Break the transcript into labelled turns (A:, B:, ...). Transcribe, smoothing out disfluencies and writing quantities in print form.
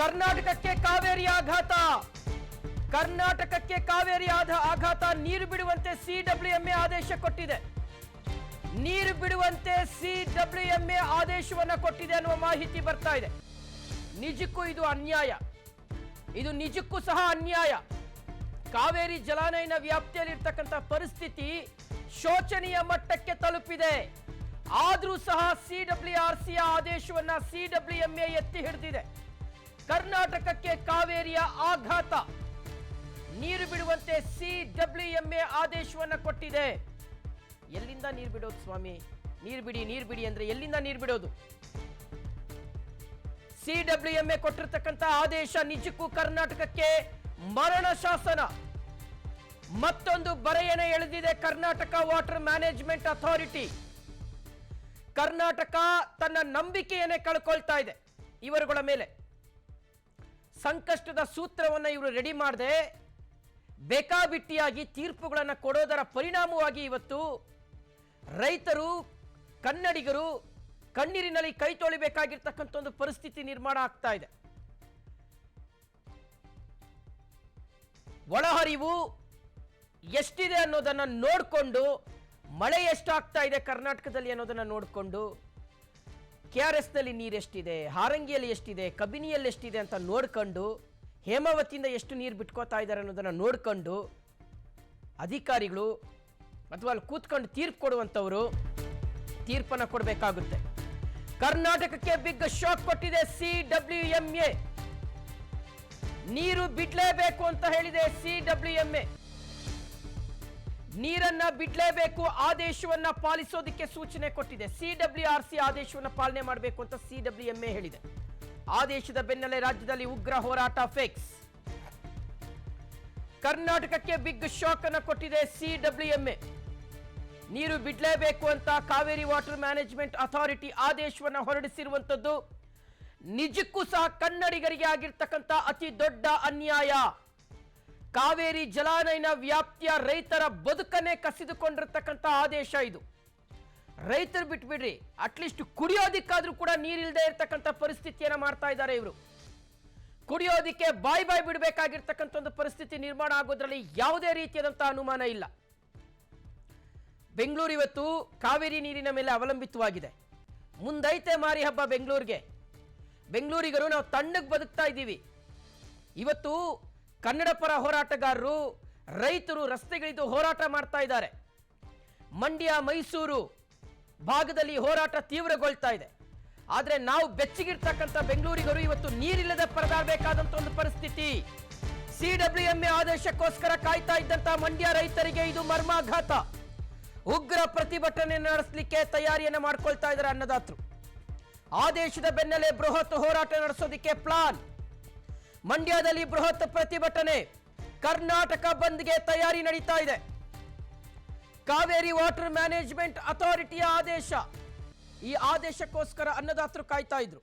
A: ಕರ್ನಾಟಕಕ್ಕೆ ಕಾವೇರಿ ಆಘಾತ. ಕರ್ನಾಟಕಕ್ಕೆ ಕಾವೇರಿ ಆಘಾತ. ನೀರು ಬಿಡುವಂತೆ ಸಿಡಬ್ಲ್ಯೂಎಂಎ ಆದೇಶ ಕೊಟ್ಟಿದೆ. ನೀರು ಬಿಡುವಂತೆ ಸಿಡಬ್ಲ್ಯೂಎಂಎ ಆದೇಶವನ್ನ ಕೊಟ್ಟಿದೆ ಅನ್ನುವ ಮಾಹಿತಿ ಬರ್ತಾ ಇದೆ. ನಿಜಕ್ಕೂ ಇದು ಅನ್ಯಾಯ. ಇದು ನಿಜಕ್ಕೂ ಸಹ ಅನ್ಯಾಯ. ಕಾವೇರಿ ಜಲಾನಯನ ವ್ಯಾಪ್ತಿಯಲ್ಲಿರ್ತಕ್ಕಂಥ ಪರಿಸ್ಥಿತಿ ಶೋಚನೀಯ ಮಟ್ಟಕ್ಕೆ ತಲುಪಿದೆ. ಆದರೂ ಸಹ ಸಿಡಬ್ಲ್ಯೂಆರ್ಸಿಯ ಆದೇಶವನ್ನ ಸಿಡಬ್ಲ್ಯೂಎಂಎ ಎತ್ತಿ ಹಿಡಿದಿದೆ. ಕರ್ನಾಟಕಕ್ಕೆ ಕಾವೇರಿಯ ಆಘಾತ. ನೀರು ಬಿಡುವಂತೆ ಸಿಡಬ್ಲ್ಯೂಎಂಎ ಆದೇಶವನ್ನ ಕೊಟ್ಟಿದೆ. ಎಲ್ಲಿಂದ ನೀರು ಬಿಡೋದು ಸ್ವಾಮಿ? ನೀರು ಬಿಡಿ ಅಂದ್ರೆ ಎಲ್ಲಿಂದ ನೀರು ಬಿಡೋದು? ಸಿಡಬ್ಲ್ಯೂಎಂಎ ಕೊಟ್ಟಿರ್ತಕ್ಕಂಥ ಆದೇಶ ನಿಜಕ್ಕೂ ಕರ್ನಾಟಕಕ್ಕೆ ಮರಣ ಶಾಸನ. ಮತ್ತೊಂದು ಬರೆಯನೆ ಎಳೆದಿದೆ Karnataka water management authority. Karnataka ತನ್ನ ನಂಬಿಕೆಯನ್ನೇ ಕಳ್ಕೊಳ್ತಾ ಇದೆ ಇವರುಗಳ ಮೇಲೆ. ಸಂಕಷ್ಟದ ಸೂತ್ರವನ್ನು ಇವರು ರೆಡಿ ಮಾಡದೆ ಬೇಕಾಬಿಟ್ಟಿಯಾಗಿ ತೀರ್ಪುಗಳನ್ನು ಕೊಡೋದರ ಪರಿಣಾಮವಾಗಿ ಇವತ್ತು ರೈತರು, ಕನ್ನಡಿಗರು ಕಣ್ಣೀರಿನಲ್ಲಿ ಕೈ ತೊಳಿಬೇಕಾಗಿರ್ತಕ್ಕಂಥ ಒಂದು ಪರಿಸ್ಥಿತಿ ನಿರ್ಮಾಣ ಆಗ್ತಾ ಇದೆ. ಒಳಹರಿವು ಎಷ್ಟಿದೆ ಅನ್ನೋದನ್ನ ನೋಡಿಕೊಂಡು, ಮಳೆ ಎಷ್ಟಾಗ್ತಾ ಇದೆ ಕರ್ನಾಟಕದಲ್ಲಿ ಅನ್ನೋದನ್ನ ನೋಡಿಕೊಂಡು, KRS ನಲ್ಲಿ ನೀರು ಎಷ್ಟಿದೆ, ಹಾರಂಗಿಯಲ್ಲಿ ಎಷ್ಟಿದೆ, ಕಬಿನಿಯಲ್ಲಿ ಎಷ್ಟಿದೆ ಅಂತ ನೋಡ್ಕೊಂಡು, ಹೇಮಾವತಿಯಿಂದ ಎಷ್ಟು ನೀರು ಬಿಟ್ಕೋತಾ ಇದ್ದಾರೆ ಅನ್ನೋದನ್ನ ನೋಡ್ಕೊಂಡು ಅಧಿಕಾರಿಗಳು ಅಥವಾ ಅಲ್ಲಿ ಕೂತ್ಕೊಂಡು ತೀರ್ಪು ಕೊಡುವಂಥವರು ತೀರ್ಪನ್ನು ಕೊಡಬೇಕಾಗುತ್ತೆ. ಕರ್ನಾಟಕಕ್ಕೆ ಬಿಗ್ ಶಾಕ್ ಕೊಟ್ಟಿದೆ ಸಿಡಬ್ಲ್ಯೂಎಂಎ. ನೀರು ಬಿಡ್ಲೇಬೇಕು ಅಂತ ಹೇಳಿದೆ ಸಿಡಬ್ಲ್ಯೂಎಂಎ. ನೀರನ್ನ ಬಿಡ್ಲೇಬೇಕು, ಆದೇಶವನ್ನ ಪಾಲಿಸೋದಕ್ಕೆ ಸೂಚನೆ ಕೊಟ್ಟಿದೆ. ಸಿಡಬ್ಲ್ಯೂಆರ್ಸಿ ಆದೇಶವನ್ನ ಪಾಲನೆ ಮಾಡಬೇಕು ಅಂತ ಸಿಡಬ್ಲ್ಯೂಎಂಎ ಹೇಳಿದೆ. ಆದೇಶದ ಬೆನ್ನಲ್ಲೇ ರಾಜ್ಯದಲ್ಲಿ ಉಗ್ರ ಹೋರಾಟ ಫಿಕ್ಸ್. ಕರ್ನಾಟಕಕ್ಕೆ ಬಿಗ್ ಶಾಕ್ ಅನ್ನು ಕೊಟ್ಟಿದೆ ಸಿಡಬ್ಲ್ಯೂಎಂಎ. ನೀರು ಬಿಡ್ಲೇಬೇಕು ಅಂತ ಕಾವೇರಿ ವಾಟರ್ ಮ್ಯಾನೇಜ್ಮೆಂಟ್ ಅಥಾರಿಟಿ ಆದೇಶವನ್ನ ಹೊರಡಿಸಿರುವಂತದ್ದು ನಿಜಕ್ಕೂ ಸಹ ಕನ್ನಡಿಗರಿಗೆ ಆಗಿರ್ತಕ್ಕಂಥ ಅತಿ ದೊಡ್ಡ ಅನ್ಯಾಯ. ಕಾವೇರಿ ಜಲಾನಯನ ವ್ಯಾಪ್ತಿಯ ರೈತರ ಬದುಕನ್ನೇ ಕಸಿದುಕೊಂಡಿರ್ತಕ್ಕಂಥ ಆದೇಶ ಇದು. ರೈತರು ಬಿಟ್ಬಿಡ್ರಿ, ಅಟ್ಲೀಸ್ಟ್ ಕುಡಿಯೋದಿಕ್ಕಾದ್ರೂ ಕೂಡ ನೀರಿಲ್ಲದೆ ಇರ್ತಕ್ಕಂಥ ಪರಿಸ್ಥಿತಿಯನ್ನ ಮಾಡ್ತಾ ಇದ್ದಾರೆ ಇವರು. ಕುಡಿಯೋದಿಕ್ಕೆ ಬಾಯ್ ಬಿಡಬೇಕಾಗಿರ್ತಕ್ಕಂಥ ಒಂದು ಪರಿಸ್ಥಿತಿ ನಿರ್ಮಾಣ ಆಗೋದ್ರಲ್ಲಿ ಯಾವುದೇ ರೀತಿಯಾದಂತಹ ಅನುಮಾನ ಇಲ್ಲ. ಬೆಂಗಳೂರು ಇವತ್ತು ಕಾವೇರಿ ನೀರಿನ ಮೇಲೆ ಅವಲಂಬಿತವಾಗಿದೆ. ಮುಂದೈತೆ ಮಾರಿ ಹಬ್ಬ ಬೆಂಗಳೂರಿಗೆ. ಬೆಂಗಳೂರಿಗರು ನಾವು ತಣ್ಣಗೆ ಬದುಕ್ತಾ ಇದ್ದೀವಿ. ಇವತ್ತು ಕನ್ನಡ ಪರ ಹೋರಾಟಗಾರರು, ರೈತರು ರಸ್ತೆಗಿಳಿದು ಹೋರಾಟ ಮಾಡ್ತಾ ಇದ್ದಾರೆ. ಮಂಡ್ಯ, ಮೈಸೂರು ಭಾಗದಲ್ಲಿ ಹೋರಾಟ ತೀವ್ರಗೊಳ್ತಾ ಇದೆ. ಆದರೆ ನಾವು ಬೆಚ್ಚಗಿರ್ತಕ್ಕಂಥ ಬೆಂಗಳೂರಿಗರು ಇವತ್ತು ನೀರಿಲ್ಲದೆ ಪರದಾಡಬೇಕಾದಂತ ಒಂದು ಪರಿಸ್ಥಿತಿ. ಸಿಡಬ್ಲ್ಯೂಎಂಎ ಆದೇಶಕ್ಕೋಸ್ಕರ ಕಾಯ್ತಾ ಇದ್ದಂತ ಮಂಡ್ಯ ರೈತರಿಗೆ ಇದು ಮರ್ಮಾಘಾತ. ಉಗ್ರ ಪ್ರತಿಭಟನೆ ನಡೆಸಲಿಕ್ಕೆ ತಯಾರಿಯನ್ನ ಮಾಡ್ಕೊಳ್ತಾ ಇದ್ದಾರೆ ಅನ್ನದಾತರು. ಆದೇಶದ ಬೆನ್ನಲ್ಲೇ ಬೃಹತ್ ಹೋರಾಟ ನಡೆಸೋದಕ್ಕೆ ಪ್ಲಾನ್. ಮಂಡ್ಯದಲ್ಲಿ ಬೃಹತ್ ಪ್ರತಿಭಟನೆ, ಕರ್ನಾಟಕ ಬಂದ್ಗೆ ತಯಾರಿ ನಡೀತಾ ಇದೆ. ಕಾವೇರಿ ವಾಟರ್ ಮ್ಯಾನೇಜ್ಮೆಂಟ್ ಅಥಾರಿಟಿಯ ಆದೇಶ. ಈ ಆದೇಶಕ್ಕೋಸ್ಕರ ಅನ್ನದಾತರು ಕಾಯ್ತಾ ಇದ್ರು.